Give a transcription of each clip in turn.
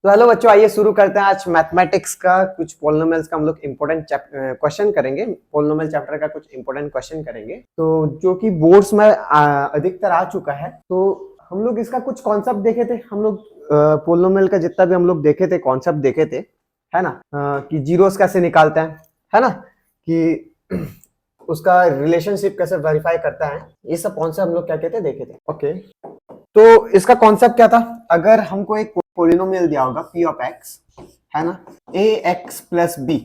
तो हेलो बच्चों, आइए शुरू करते हैं। आज मैथमेटिक्स का कुछ पोलिनोमियल्स का हम लोग इम्पोर्टेंट क्वेश्चन करेंगे। पोलिनोमियल चैप्टर का कुछ इम्पोर्टेंट क्वेश्चन करेंगे, तो जो कि बोर्ड्स में अधिकतर आ चुका है। तो हम लोग इसका कुछ कॉन्सेप्ट देखे थे। हम लोग पोलिनोमियल का जितना भी हम लोग देखे थे, कॉन्सेप्ट देखे थे, है ना, कि जीरोस कैसे निकालते हैं, है ना, कि उसका रिलेशनशिप कैसे वेरीफाई करता है, ये सब कॉन्सेप्ट हम लोग क्या कहते देखे थे। ओके, तो इसका कॉन्सेप्ट क्या था? अगर हमको एक पोलिनोमियल दिया होगा p ऑफ x, है ना, ax प्लस b,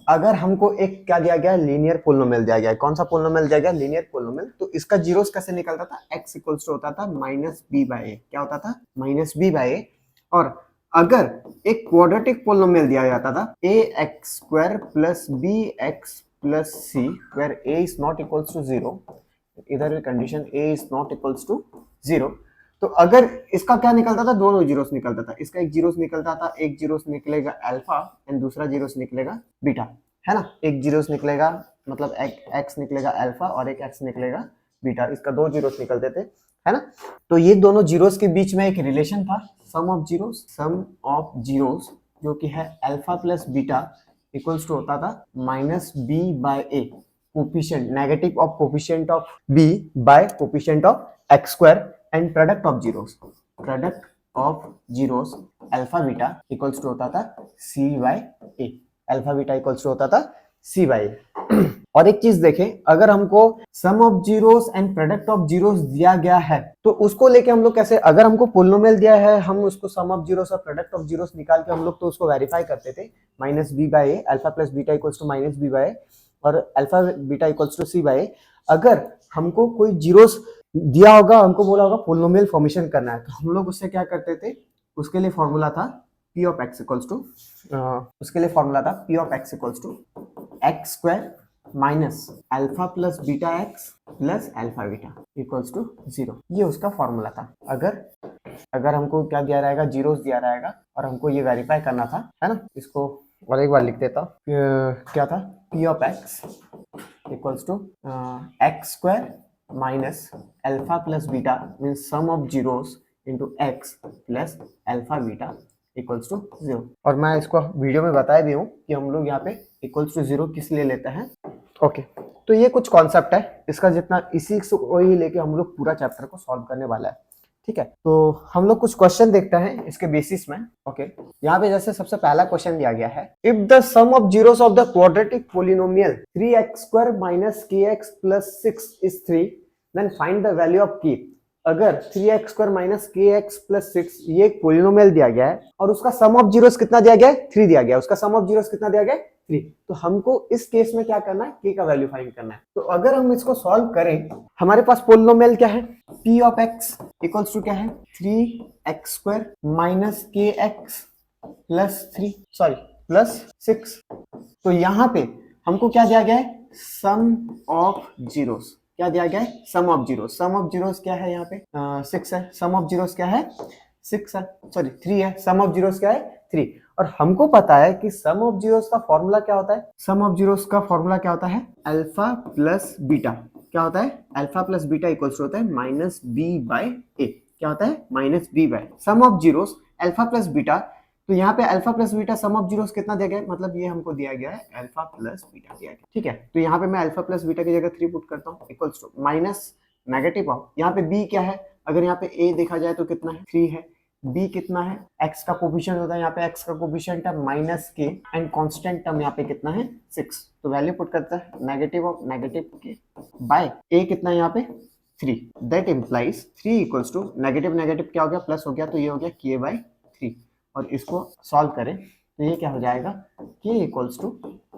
अगर हमको एक क्या दिया गया, लीनियर पोलिनोमियल दिया गया है। कौन सा पोलिनोमियल दिया गया? Linear polynomial. तो इसका जीरोस कैसे निकलता था? x इक्वल्स टू होता था माइनस बी बाई ए। क्या होता था? Minus b by a. और अगर एक क्वाड्रेटिक पोलिनोमियल दिया जाता था ax square plus bx plus c, where a is not equals to zero, इधर भी condition a is not equals to zero, तो अगर इसका क्या निकलता था? दोनों जीरोस निकलता था। इसका एक जीरोस निकलता था, एक जीरोस निकलेगा अल्फा एंड दूसरा जीरोस निकलेगा बीटा, है ना। एक जीरोस निकलेगा मतलब एक्स निकलेगा अल्फा और एक एक्स निकलेगा बीटा। इसका दो जीरोस निकलते थे, है ना। तो ये दोनों जीरोस के बीच में एक रिलेशन था, सम ऑफ जीरोस, जो कि है alpha plus beta equals to होता था minus b by a, coefficient negative of coefficient of b by coefficient of x square and product of zeros alpha beta equals to होता था c by a. Alpha beta equals to होता था c by a. और एक चीज देखें, अगर हमको sum of zeros and product of zeros दिया गया है, तो उसको लेके हम लोग कैसे, अगर हमको पोलिनोमियल दिया है, हम उसको सम ऑफ जीरोस और प्रोडक्ट ऑफ जीरोस निकाल के हम लोग तो उसको वेरीफाई करते थे। Minus b by a, alpha plus beta equals to minus b by a और alpha beta equals to c by a. अगर हमको कोई जीरोस दिया होगा, हमको बोला होगा पोलिनोमियल फॉर्मेशन करना है, तो हम लोग उससे क्या करते थे? उसके लिए फॉर्मूला था p of x equals to, उसके लिए फॉर्मूला था p of x equals to x square minus alpha plus beta x plus alpha beta equals to zero. ये उसका फॉर्मूला था। अगर हमको क्या दिया रहेगा? जीरोस दिया रहेगा और हमको ये वेरीफाई करना था, है ना। इसको और एक बार लिख देता हूँ। क्या था? p of x equals to x square minus alpha plus beta means sum of zeros into x plus alpha beta equals to zero. और मैं इसको वीडियो में बताया भी हूँ कि हम लोग यहाँ पे इक्वल्स टू जीरो किस लिए लेते हैं। ओके, तो ये कुछ कॉन्सेप्ट है इसका, जितना इसी को ही लेके हम लोग पूरा चैप्टर को सॉल्व करने वाला है। ठीक है, तो हम लोग कुछ क्वेश्चन देखते हैं इसके बेसिस में। ओके, यहाँ पे जैसे सबसे पहला क्वेश्चन दिया गया है, if the sum of zeros of the quadratic polynomial 3x square minus kx plus 6 is 3, then find the value of k। अगर 3x square minus kx plus 6 ये एक पोलिनोमियल दिया गया है और उसका सम ऑफ जीरोस कितना दिया गया है? 3 दिया गया है। उसका सम ऑफ जीरोस कितना दिया गया है? 3। तो हमको इस केस में क्या करना है? k का वैल्यू फाइंड करना है। तो अगर हम इसको सॉल्व करें, हमारे पास पोलिनोमियल क्या है? p of x equals to क्या है? 3x square minus kx plus 6। तो यहाँ पे हमको क्या दिया गया है? Sum of zeros. क्या दिया गया है? Sum of zeros. Sum of zeros क्या है? यहाँ पे 6 है। सम ऑफ जीरोस क्या है? 6 है, सॉरी 3 है। सम ऑफ जीरोस क्या है? 3। और हमको पता है कि सम ऑफ जीरोस का फॉर्मूला क्या होता है? सम ऑफ जीरोस का फॉर्मूला क्या होता है? Alpha plus beta. क्या होता है? अल्फा प्लस बीटा इक्वल्स होता है माइनस बी बाय ए। क्या होता है? Minus b by sum of zeros alpha plus beta. तो यहाँ पे alpha plus beta sum of zeros कितना दिया गया है? मतलब ये हमको दिया गया है अल्फा प्लस बीटा दिया गया। ठीक है, तो यहाँ पे मैं अल्फा प्लस बीटा की जगह 3 पुट करता हूँ equals to minus negative of, यहाँ पे b क्या है? अगर यहाँ पे a देखा जाए तो कितना है? 3 है। b कितना है? x का कोफिशिएंट होता है, यहाँ पे x का कोफिशिएंट है minus k and constant term यहाँ पे कितना है? 6। तो वैल्यू पुट करता है negative of negative k by a कितना है यहाँ पे? 3। That implies 3 equals to negative negative क्या हो गया? प्लस हो गया, तो ये हो गया k बाय 3। और इसको सॉल्व करें तो ये क्या हो जाएगा? k equals to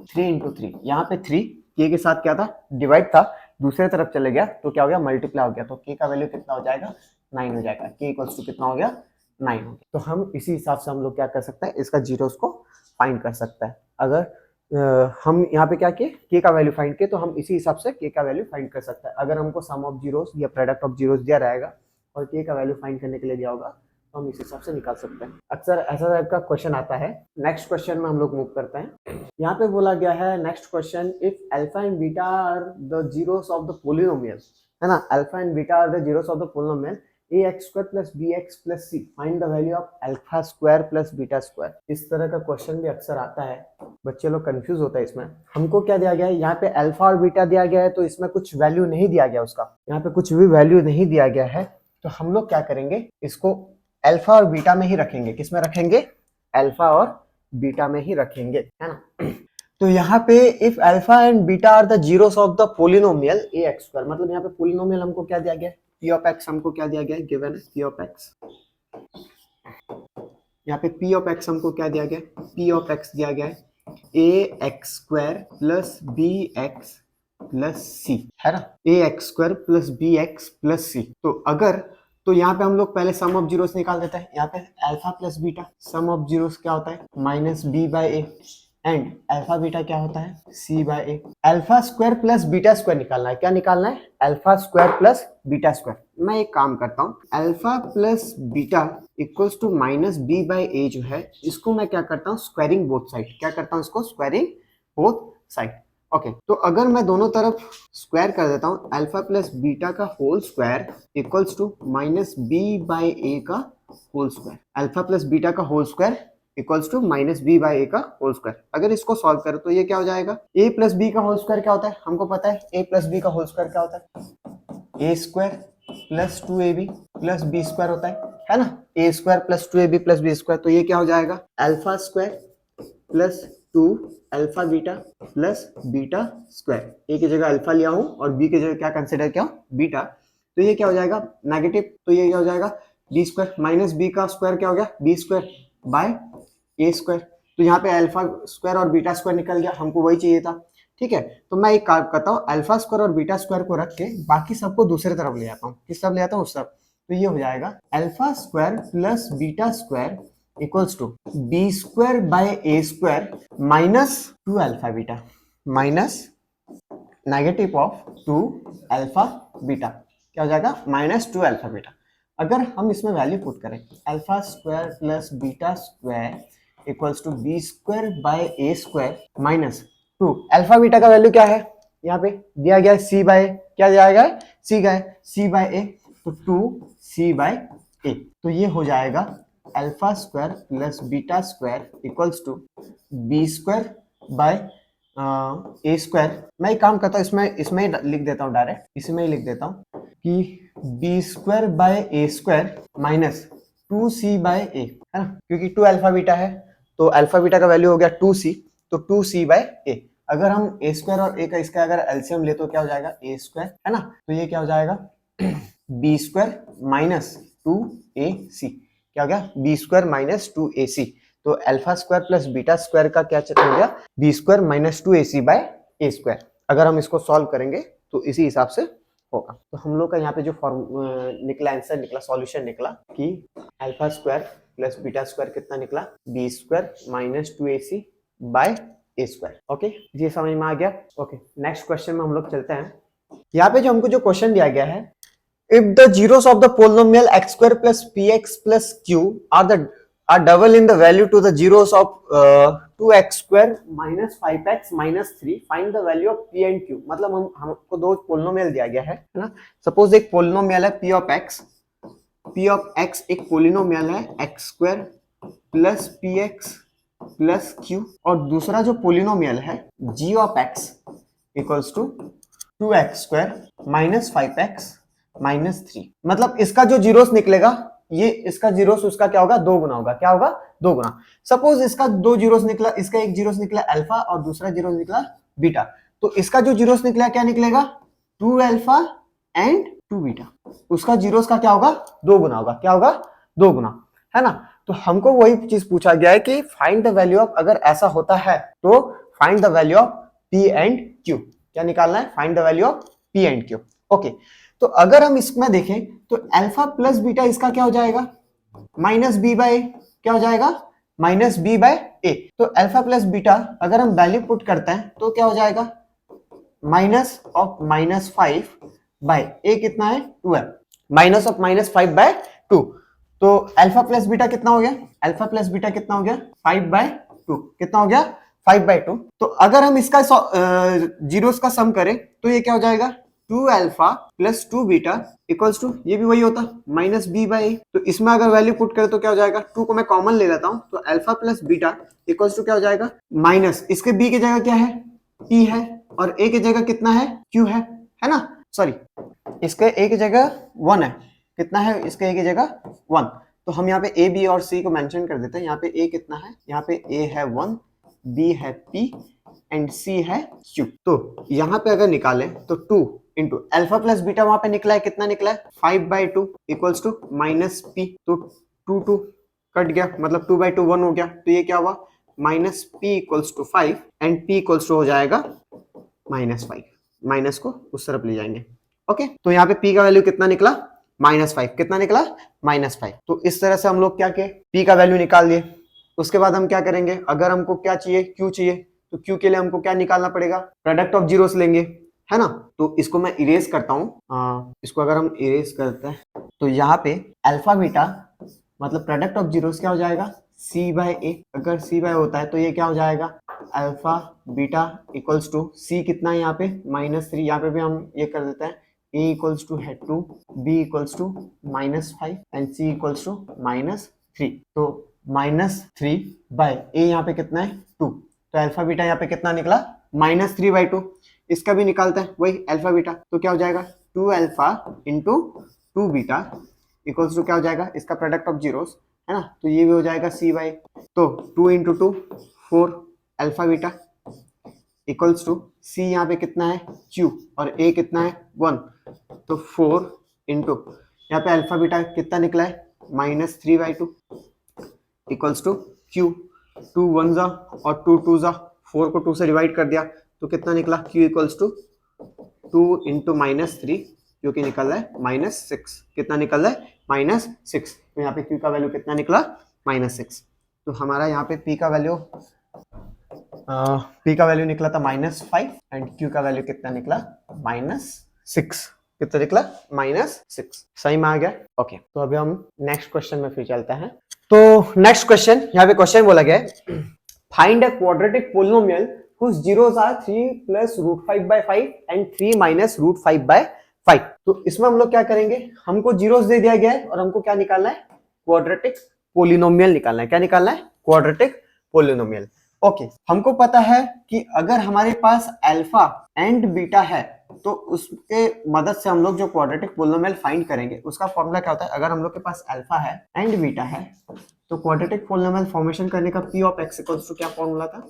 3 into 3। यहाँ पे 3 k के साथ क्या था? डिवाइड था, दूसरे तरफ चले गया तो क्या हो गया? मल्टीप्लाई हो गया। तो k का वैल्यू कितना हो जाएगा? 9 हो जाएगा। k इक्वल्स टू कितना हो गया? 9 हो गया। तो हम इसी हिसाब से हम लोग क्या कर सकते हैं? इसका जीरोस को फाइंड कर सकते हैं। अगर हम यहाँ पे क्या किए? k का वैल्यू फाइंड किए, तो हम इसी हिसाब से k का वैल्यू फाइंड कर सकते हैं। अगर हमको सम ऑफ जीरोस या प्रोडक्ट ऑफ जीरोस दिया रहेगा और k का वैल्यू फाइंड करने के लिए दिया होगा, तो हम इस हिसाब से निकाल सकते हैं। अक्सर ऐसा टाइप का क्वेश्चन आता है। नेक्स्ट क्वेश्चन में हम लोग मूव करते हैं। यहाँ पे बोला गया है next question, if alpha and beta are the zeros of the polynomial, है ना, alpha and beta are the zeros of the polynomial a x square plus b x plus c, find the value of alpha square plus beta square. इस तरह का question भी अक्सर आता है, बच्चे लोग कंफ्यूज होता है इसमें। हमको क्या दिया गया है, यहाँ पे अल्फा और बीटा दिया गया है, तो इसमें कुछ वैल्यू नहीं दिया गया उसका, यहाँ पे कुछ भी वैल्यू नहीं दिया गया है, तो हम लोग क्या करेंगे, इसको अल्फा और बीटा में ही रखेंगे। किस में रखेंगे, अल्फा और बीटा में ही रखेंगे, है ना। तो यहाँ पे if alpha and beta are the zeros of the polynomial a x square, मतलब यहाँ पे पोलिनोमियल हमको क्या दिया गया है, पी ऑफ एक्स हमको क्या दिया गया है, गिवन है पी ऑफ एक्स। यहाँ पे पी ऑफ एक्स हमको क्या दिया गया है, पी ऑफ एक्स दिया गया है a x square plus b x plus c, है ना, a x square plus b x plus c. तो अगर, तो यहाँ पे हम लोग पहले सम ऑफ जीरोस निकाल देते हैं। यहाँ पे alpha plus beta, sum of zeros क्या होता है, minus b by a, and alpha beta क्या होता है, c by a. Alpha square plus beta square निकालना है, क्या निकालना है, alpha square plus beta square. मैं एक काम करता हूँ, alpha plus beta equals to minus b by a जो है, इसको मैं क्या करता हूँ, स्क्वायरिंग बोथ साइड, क्या करता हूँ, इसको स्क्वायरिंग बोथ साइड। ओके, तो अगर मैं दोनों तरफ स्क्वायर कर देता हूँ, अल्फा प्लस बीटा का whole square equals to minus b by a का whole square, alpha plus beta का whole square equals to minus b by a का होल स्क्वायर। अगर इसको सॉल्व करो तो ये क्या हो जाएगा, ए प्लस बी का होल स्क्वायर क्या होता है, हमको पता है ए प्लस बी का होल स्क्वायर क्या होता है, a square plus 2ab plus b square होता है ना, a square plus 2ab plus b square. तो ये क्या हो जाएगा, alpha square plus 2 alpha beta plus beta square. A की जगह अल्फा लिया हूं और बी की जगह क्या कंसिडर किया हूं, बीटा। तो ये क्या हो जाएगा, नेगेटिव, तो ये क्या हो जाएगा, बी स्क्वायर माइनस बी का स्क्वायर क्या हो गया, b square by a square. तो यहाँ पे अल्फा स्क्वायर और बीटा स्क्वायर निकल गया, हमको वही चाहिए था, ठीक है। तो मैं एक काम करता हूँ, अल्फा स्क्वायर और बीटा स्क्वायर को रख के बाकी सबको दूसरे तरफ ले आता हूँ। किस तरफ ले आता हूँ, उस तरफ। तो ये हो जाएगा alpha square plus beta square equals to b square by a square minus 2 alpha beta, minus negative of 2 alpha beta, क्या हो जाएगा, माइनस 2 अल्फा बीटा। अगर हम इसमें वैल्यू पुट करें, alpha square plus beta square equals to b square by a square minus 2 alpha beta का value क्या है, यहाँ पे दिया गया है सी बाय, क्या दिया गया है, सी का है, सी बाय ए, तो 2 सी बाय ए। तो ये हो जाएगा alpha square plus beta square equals to b square by a square. मैं एक काम करता हूँ, इसमें ही लिख देता हूँ, डायरेक्ट इसमें ही लिख देता हूँ कि b square by a square minus 2c by a, है ना, क्योंकि 2 अल्फा बीटा है, तो अल्फा बीटा का वैल्यू हो गया 2c, तो 2c बाय ए। अगर हम ए स्क्वायर और ए का इसका अगर एलसीएम ले तो क्या हो जाएगा, ए स्क्वायर, है ना। तो ये क्या हो जाएगा, बी स्क्वायर माइनस 2ac, क्या हो गया, बी स्क्वायर माइनस 2ac। तो alpha square plus beta square का क्या हो गया, b square minus 2ac by a square. अगर हम इसको सॉल्व करेंगे तो इसी हिसाब से होगा। तो हम लोग का यहाँ पे जो निकला, आंसर निकला, सॉल्यूशन निकला कि alpha square plus beta square कितना निकला, b square minus 2ac by a square. Okay, ये समझ में आ गया। ओके, नेक्स्ट क्वेश्चन में हम लोग चलते हैं। यहाँ पे जो हमको जो क्वेश्चन दिया गया है, if the zeros of the polynomial x square plus px plus q are double in the value to the zeros of 2x square minus 5x minus 3, find the value of p and q। मतलब हमको दो polynomial दिया गया है ना। Suppose एक polynomial है p of x एक पोलिनोमियल है x square plus px plus q, और दूसरा जो पोलिनोमियल है g of x equals to 2x square minus 5x minus 3। मतलब इसका जो जीरोस निकलेगा, ये इसका जीरोस उसका क्या होगा, 2 गुना होगा, क्या होगा, 2 गुना। सपोज इसका 2 जीरोस निकला, इसका एक जीरोस निकला अल्फा और दूसरा जीरोस निकला बीटा, तो इसका जो जीरोस निकला क्या निकलेगा, 2 अल्फा एंड 2 बीटा। उसका जीरोस का क्या होगा, 2 गुना होगा, क्या होगा, 2 गुना, है ना। तो हमको वही चीज पूछा गया है कि फाइंड द वैल्यू ऑफ, अगर ऐसा होता है तो find the value of P and Q. क्या निकालना है, find the value of P and Q. Okay, तो अगर हम इसमें देखें तो अल्फा प्लस बीटा इसका क्या हो जाएगा, माइनस बी बाय, क्या हो जाएगा, माइनस बी बाय ए। तो अल्फा प्लस बीटा अगर हम वैल्यू पुट करते हैं तो क्या हो जाएगा, माइनस ऑफ माइनस 5 बाय ए कितना है, 2 है, माइनस ऑफ माइनस 5 बाय 2। तो अल्फा प्लस बीटा कितना हो गया, अल्फा प्लस बीटा कितना हो गया, 5 बाय 2, कितना हो गया, 5 बाय 2। तो अगर हम इसका जीरोस का सम करें तो ये क्या हो जाएगा, two alpha plus two beta equals to, ये भी वही होता माइनस बी बाई ए। तो इसमें अगर वैल्यू पुट करें तो क्या हो जाएगा, टू को मैं कॉमन ले लेता हूं, तो alpha plus beta equals to क्या हो जाएगा, माइनस इसके बी की जगह क्या है, टी है, और ए की जगह कितना है, क्यू है ना, सॉरी इसके ए की जगह वन है, कितना है इसके ए की जगह वन। तो हम यहाँ पे ए बी और सी को मेंशन कर देते हैं। यहाँ पे ए कितना है, यहाँ पे ए है वन, बी है पी एंड सी है क्यू। तो यहाँ पे अगर निकालें तो two into alpha plus beta वहां पे निकला है, कितना निकला है, 5/2 इक्वल्स टू माइनस पी। तो टू टू कट गया, मतलब 2/2 1 हो गया, तो ये क्या हुआ, minus p equals to 5 and p equals to हो जाएगा -5। माइनस को उस तरफ ले जाएंगे। ओके, तो यहाँ पे p का वैल्यू कितना निकला, -5। कितना निकला, -5। तो इस तरह से हम लोग क्या किए, p का वैल्यू निकाल लिए। उसके बाद हम क्या करेंगे, अगर हमको क्या चाहिए, q चाहिए, तो q के लिए हमको क्या निकालना पड़ेगा, प्रोडक्ट ऑफ जीरोस लेंगे, है ना। तो इसको मैं इरेज करता हूँ, इसको अगर हम इरेज करते हैं तो यहाँ पे अल्फा बीटा मतलब प्रोडक्ट ऑफ जीरोस क्या हो जाएगा, c/a। अगर c/a होता है तो ये क्या हो जाएगा, alpha beta equals to c कितना है यहाँ पे -3। यहाँ पे भी हम ये कर देते हैं, a इक्वल्स टू है 2, b equals to -5 and c equals to -3। तो -3/a यहाँ पे कितना है 2, तो अल्फा बीटा यहाँ पे कितना निकला, -3/2। इसका भी निकालते हैं वही अल्फा बीटा, तो क्या हो जाएगा 2 alpha into 2 beta equals to क्या हो जाएगा, इसका प्रोडक्ट ऑफ जीरोस, है ना, तो ये भी हो जाएगा c/, तो 2 into 2 4 alpha beta equals to c यहाँ पे कितना है q और a कितना है 1, तो 4 इंटू यहाँ पे अल्फा बीटा कितना निकला है -3/2 इक्वल्स टू q, 2 1 जा और 2 2 जा, 4 को 2 से डिवाइड कर दिया तो कितना निकला, q इक्वल्स टू 2 इंटू -3 जो कि निकल रहा है -6। कितना निकल रहा है -6। तो यहाँ पे q का वैल्यू कितना निकला, -6। तो हमारा यहाँ पे p का वैल्यू निकला था -5 एंड q का वैल्यू कितना निकला, -6। कितना निकला, -6। सही में आ गया। ओके, तो अभी हम नेक्स्ट क्वेश्चन में फिर चलते हैं। तो नेक्स्ट क्वेश्चन, यहाँ पे क्वेश्चन बोला गया है, find a quadratic polynomial whose zeros are 3 plus root 5/5 and 3 minus root 5/5। तो इसमें हम लोग क्या करेंगे, हमको जीरोस दे दिया गया है और हमको क्या निकालना है, क्वाड्रेटिक पोलिनोमियल निकालना है। क्या निकालना है, क्वाड्रेटिक पोलिनोमियल। ओके, हमको पता है कि अगर हमारे पास अल्फा एंड बीटा है तो उसके मदद से हम लोग जो क्वाड्रेटिक पोलिनोमियल फाइंड करेंगे उसका फॉर्मूला क्या होता है। अगर हम लोग के पास अल्फा है एंड बीटा है तो क्वाड्रेटिक पोलिनोमियल फॉर्मेशन करने का p of x equals to क्या फॉर्मूला था,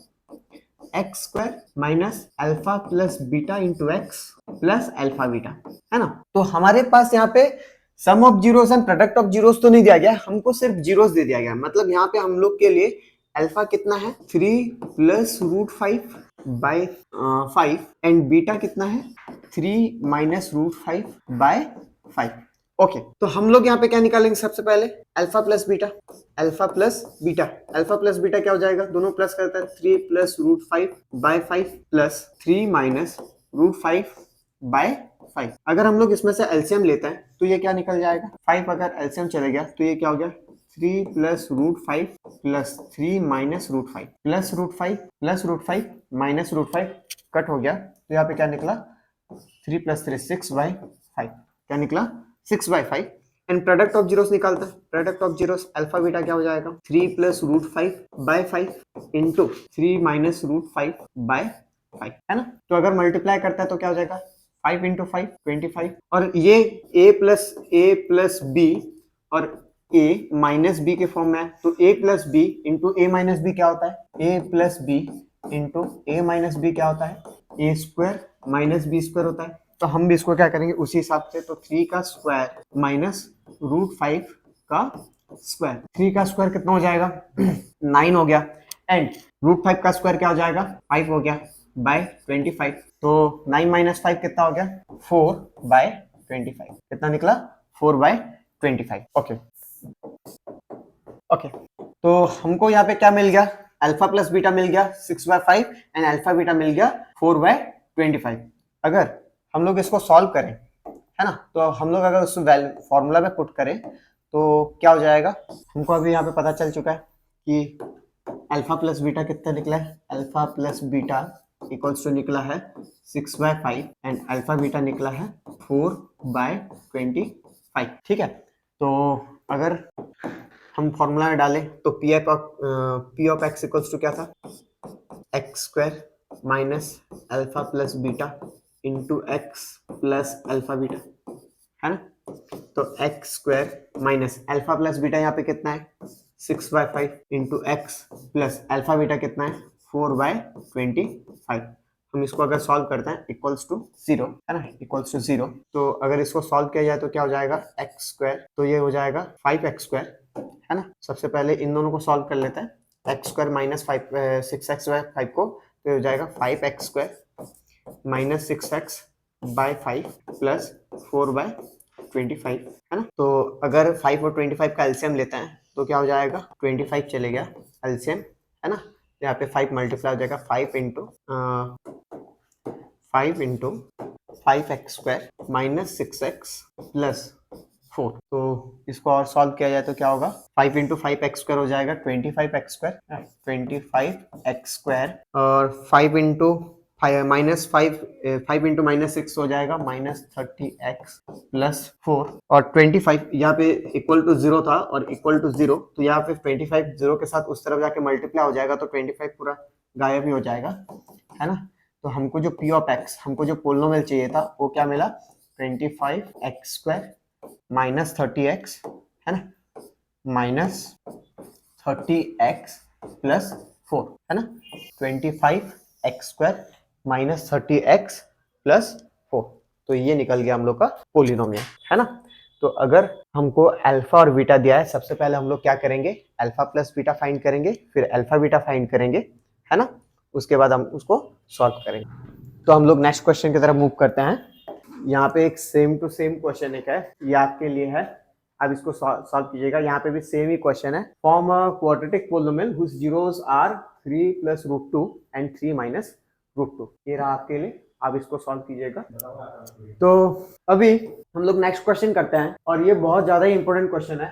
x square minus alpha plus beta into x plus alpha beta, है ना। तो हमारे पास यहाँ पे sum of zeros and product of zeros तो नहीं दिया गया, हमको सिर्फ जीरोस दे दिया गया। मतलब यहाँ पे हम लोग के लिए अल्फा कितना है 3 प्लस रूट 5/5 एंड बीटा कितना है 3 माइनस रूट 5/5। ओके, तो हम लोग यहाँ पे क्या निकालेंगे, सबसे पहले alpha plus beta. Alpha plus beta, alpha plus beta क्या हो जाएगा, दोनों प्लस करता है, 3 plus root 5/5 plus 3 minus root 5/5। अगर हम लोग इसमें से एलसीएम लेते हैं तो ये क्या निकल जाएगा, 5 अगर एलसीएम चले गया तो ये क्या हो गया, 3 plus root 5 plus 3 minus root 5 plus root 5 plus root 5 minus root 5 cut हो गया, तो यहाँ पे क्या निकला 3 प्लस 3 6/5। क्या निकला 6/5। एंड प्रोडक्ट ऑफ जीरोस निकालता है, product of zeros alpha beta क्या हो जाएगा 3 plus root 5/5 into 3 minus root 5/5, है ना। तो अगर मल्टीप्लाई करता है तो क्या हो जाएगा 5 इंटू 5 25। और ये a प्लस b और a माइनस b के फॉर्म में है, तो a plus b into a minus b क्या होता है, a plus b into a minus b क्या होता है, a square minus b square होता है। तो हम भी इसको क्या करेंगे उसी हिसाब से, तो 3 का स्क्वायर माइनस रूट 5 का स्क्वायर, 3 का स्क्वायर कितना हो जाएगा 9 हो गया, एंड रूट 5 का स्क्वायर क्या हो जाएगा 5 हो गया बाय 25। तो 9 माइनस 5 कितना हो गया 4/25। कितना निकला 4/25। ओके ओके, तो हमको यहाँ पे क्या मिल गया, अल्फा प्लस बीटा मिल गया 6/5 एंड अल्फा बीटा मिल गया 4/25। अगर हम लोग इसको सॉल्व करें, है ना, तो हम लोग अगर उस फॉर्मूला में पुट करें तो क्या हो जाएगा, हमको अभी यहाँ पे पता चल चुका है कि अल्फा प्लस बीटा कितना निकला है, alpha plus beta equals to निकला है 6/5 एंड अल्फा बीटा निकला है 4/25। ठीक है, तो अगर हम फॉर्मूला में डालें तो p of x equals to क्या था, x square minus alpha plus beta into x plus alpha beta, है ना। तो x square minus alpha plus beta यहाँ पे कितना है 6/5 into x plus alpha beta कितना है 4/25। हम इसको अगर सॉल्व करते हैं इक्वल्स टू 0, है ना, इक्वल्स टू 0। तो अगर इसको सॉल्व किया जाए तो क्या हो जाएगा एक्स स्क्वायर, तो ये हो जाएगा 5x स्क्वायर, है ना। सबसे पहले इन दोनों को सॉल्व कर लेते हैं, एक्स स्क्वायर माइनस 6x/5 को, तो ये हो जाएगा 5x square minus 6x/5 plus 4/25, है ना। तो अगर 5 और 25 का एलसीएम लेते हैं तो क्या हो जाएगा 25 चले गया एलसीएम, है ना। यहाँ पे 5 मल्टीप्लाई हो जाएगा 5 into 5x square minus 6x plus 4। तो इसको और सॉल्व किया जाए तो क्या होगा 5 इंटू 5x स्क्वायर हो जाएगा 25x स्क्वायर, 25x स्क्वायर, और 5 इंटू माइनस 5 इंटू माइनस 6 हो जाएगा माइनस 30x प्लस 4, और 25 यहाँ पे इक्वल टू 0 था और इक्वल टू 0, तो यहाँ पे 25 0 के साथ उस तरफ जाके मल्टीप्लाई हो जाएगा तो 25 पूरा गायब ही हो जाएगा, है ना। तो हमको जो p ऑफ x, हमको जो पोलिनोमियल चाहिए था वो क्या मिला 25x स्क्वायर माइनस 30x, है ना, माइनस 30x प्लस 4, है ना, 25x square minus 30x plus 4। तो ये निकल गया हम लोग का पोलिनोमियल, है ना। तो अगर हमको अल्फा और बीटा दिया है, सबसे पहले हम लोग क्या करेंगे अल्फा प्लस बीटा फाइंड करेंगे, फिर अल्फा बीटा फाइंड करेंगे, है ना, उसके बाद हम उसको सॉल्व करेंगे। तो हम लोग नेक्स्ट क्वेश्चन की तरफ मूव करते हैं। यहाँ पे एक सेम टू सेम क्वेश्चन एक है, ये आपके लिए है, अब इसको सॉल्व कीजिएगा। यहाँ पे भी सेम ही क्वेश्चन है, form a quadratic polynomial whose zeros are 3 + √2 and 3 - √2। ये रहा आपके लिए, आप इसको सॉल्व कीजिएगा। तो अभी हम लोग नेक्स्ट क्वेश्चन करते हैं, और ये बहुत ज्यादा ही इंपॉर्टेंट क्वेश्चन है,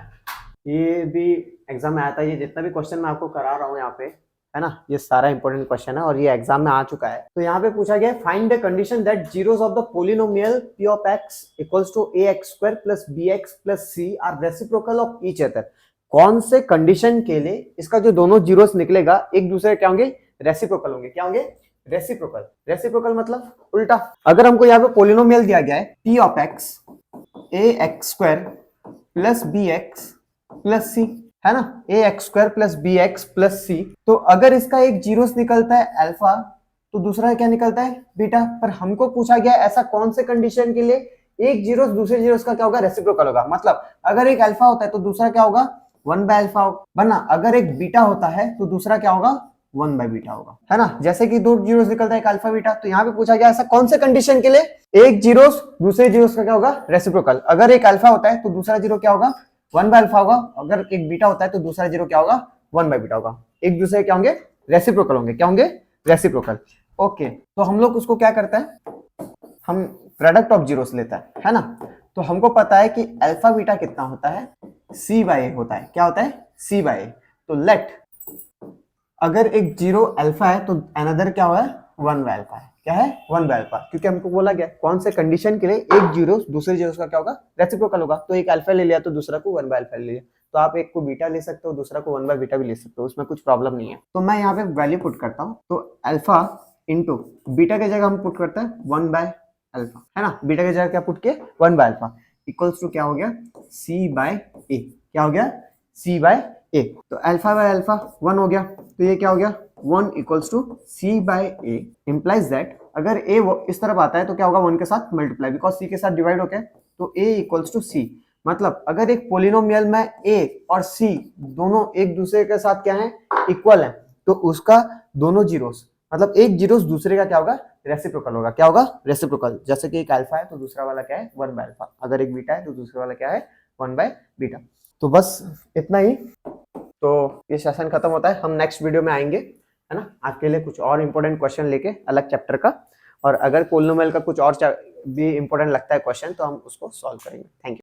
ये भी एग्जाम में आता है। ये जितना भी क्वेश्चन मैं आपको करा रहा हूँ यहाँ पे, है ना, ये सारा इंपॉर्टेंट क्वेश्चन है और ये एग्जाम में आ चुका है। तो यहाँ पे पूछा गया find the condition that zeros of the polynomial p of x equals to ax square plus bx plus c are reciprocal of each other. कौन से कंडीशन के लिए इसका जो दोनों जीरोस निकलेगा एक दूसरे क्या होंगे रेसिप्रोकल होंगे, क्या होंगे रेसिप्रोकल। रेसिप्रोकल मतलब उल्टा। अगर हमको यहाँ पे पोलिनोमियल दिया गया है p of x ax square plus bx plus c, है ना, ax square plus bx plus c, तो अगर इसका एक जीरोस निकलता है अल्फा तो दूसरा क्या निकलता है बीटा। पर हमको पूछा गया ऐसा कौन से कंडीशन के लिए एक जीरोस दूसरे जीरोस का क्या होगा रेसिप्रोकल होगा। मतलब अगर एक अल्फा होता है तो दूसरा क्या होगा 1/अल्फा होगा, वरना अगर एक बीटा होता है तो दूसरा क्या होगा 1/बीटा होगा, है ना। जैसे कि दो जीरोस निकलता है एक अल्फा बीटा, तो यहाँ पे पूछा गया ऐसा कौन से कंडीशन के लिए एक जीरोस दूसरे जीरोस का क्या होगा रेसिप्रोकल। अगर एक अल्फा होता है तो दूसरा जीरो क्या होगा 1/अल्फा होगा, अगर एक बीटा होता है तो दूसरा जीरो क्या होगा 1/बीटा होगा। एक दूसरे क्या होंगे रेसिप्रोकल होंगे, क्या होंगे रेसिप्रोकल। ओके, तो हम लोग उसको क्या करते हैं हम प्रोडक्ट ऑफ जीरोस लेता है ना। तो हमको पता है कि अल्फा बीटा कितना होता है c/a होता है, क्या होता है c/a। तो लेट अगर एक जीरो अल्फा है तो अनदर क्या हुआ है 1/अल्फा है, क्या है 1/अल्फा, क्योंकि हमको बोला गया कौन से कंडीशन के लिए एक जीरो दूसरे जीरो का क्या होगा रेसिप्रोकल होगा। तो एक अल्फा ले लिया तो दूसरा को 1/अल्फा ले लिया, तो आप एक को बीटा ले सकते हो दूसरा को 1/बीटा भी ले सकते हो, उसमें कुछ प्रॉब्लम नहीं है। तो मैं यहाँ पे वैल्यू पुट करता हूँ, तो अल्फा इंटू बीटा की जगह हम पुट करते हैं 1/अल्फा, है ना, बीटा की जगह क्या पुट किया 1/अल्फा इक्वल्स टू क्या हो गया c/a, क्या हो गया c/a। तो अल्फा बाय अल्फा 1 हो गया, तो ये क्या हो गया 1 equals to c/a implies that अगर a इस तरफ आता है तो क्या होगा 1 के साथ मल्टीप्लाई, बिकॉज c के साथ डिवाइड हो गया, तो a इक्वल्स टू c। मतलब अगर एक पोलिनोमियल में a और c दोनों एक दूसरे के साथ क्या है इक्वल है, तो उसका दोनों जीरोस मतलब एक जीरोस दूसरे का क्या होगा रेसिप्रोकल होगा, क्या होगा रेसिप्रोकल। जैसे कि एक अल्फा है तो दूसरा वाला क्या है 1/अल्फा, अगर एक बीटा है तो दूसरे वाला क्या है 1/बीटा। तो बस इतना ही, तो ये सेशन खत्म होता है, हम नेक्स्ट वीडियो में आएंगे, है ना, आपके लिए कुछ और इंपॉर्टेंट क्वेश्चन लेके अलग चैप्टर का। और अगर पोलिनोमियल का कुछ और भी इंपॉर्टेंट लगता है क्वेश्चन तो हम उसको सॉल्व करेंगे। Thank you.